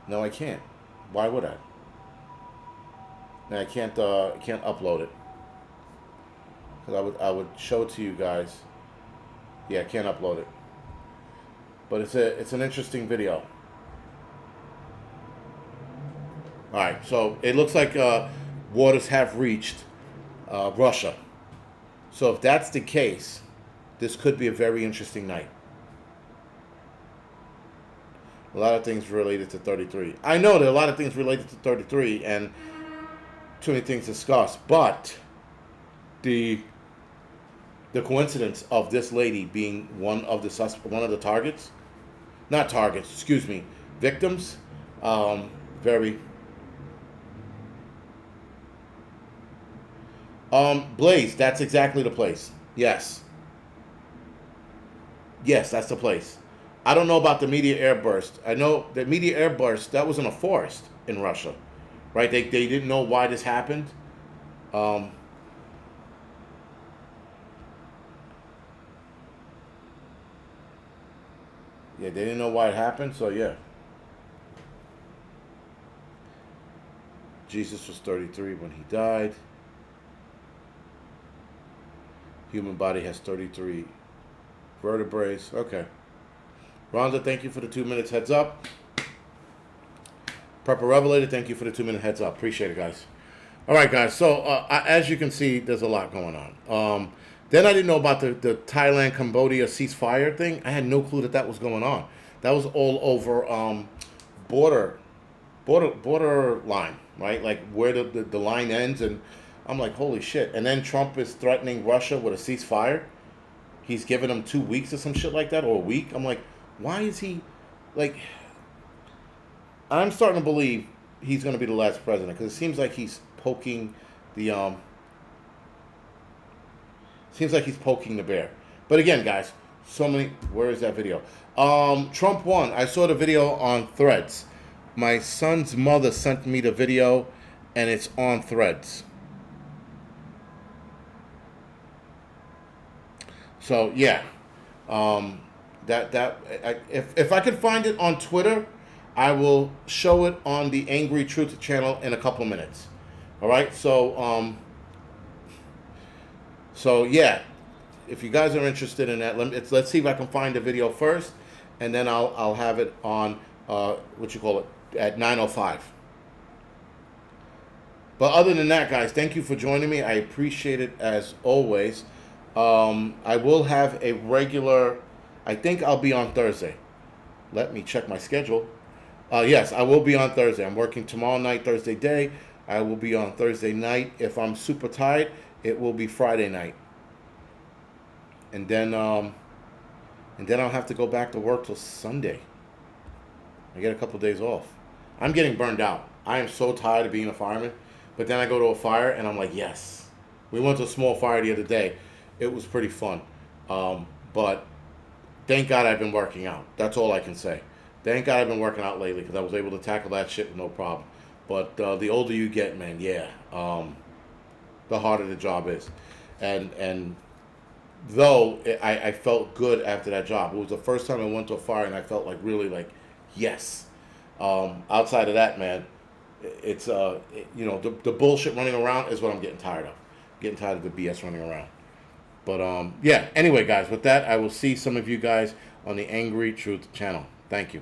No, I can't. Why would I? No, I can't upload it. Because I would show it to you guys. Yeah, I can't upload it. But it's an interesting video. All right, so it looks like waters have reached Russia. So if that's the case, this could be a very interesting night. A lot of things related to 33. I know there are a lot of things related to 33 and too many things discussed, but the coincidence of this lady being one of the targets, not targets, excuse me, victims, very. Blaze, that's exactly the place. Yes. Yes, that's the place. I don't know about the meteor airburst. I know the meteor airburst, that was in a forest in Russia, right? They didn't know why this happened. Yeah, they didn't know why it happened, so yeah. Jesus was 33 when he died. Human body has 33 vertebrae. Okay. Rhonda, thank you for the 2 minutes heads up. Prepper Revelator, thank you for the 2-minute heads up. Appreciate it, guys. All right, guys. So, as you can see, there's a lot going on. Then I didn't know about the Thailand-Cambodia ceasefire thing. I had no clue that was going on. That was all over border line, right? Like where the line ends, and I'm like, holy shit. And then Trump is threatening Russia with a ceasefire. He's giving them 2 weeks or some shit like that, or a week. I'm like, why is he, like, I'm starting to believe he's going to be the last president, because it seems like he's poking the, bear. But again, guys, where is that video? Trump won. I saw the video on Threads. My son's mother sent me the video, and it's on Threads. So yeah, if I could find it on Twitter, I will show it on the Angry Truth channel in a couple minutes. All right, so yeah, if you guys are interested in that, let's see if I can find the video first, and then I'll have it on at 9:05. But other than that, guys, thank you for joining me. I appreciate it as always. I will have a regular, I think I'll be on Thursday. Let me check my schedule. Yes, I will be on Thursday. I'm working tomorrow night, Thursday day. I will be on Thursday night. If I'm super tired, it will be Friday night. And then I'll have to go back to work till Sunday. I get a couple days off. I'm getting burned out. I am so tired of being a fireman. But then I go to a fire and I'm like, yes. We went to a small fire the other day. It was pretty fun. But thank God I've been working out. That's all I can say. Thank God I've been working out lately, because I was able to tackle that shit with no problem. But the older you get, man, yeah, the harder the job is. And though I felt good after that job. It was the first time I went to a fire and I felt like really like, yes. Outside of that, man, it's the bullshit running around is what I'm getting tired of. Getting tired of the BS running around. But yeah, anyway, guys, with that, I will see some of you guys on the Angry Truth channel. Thank you.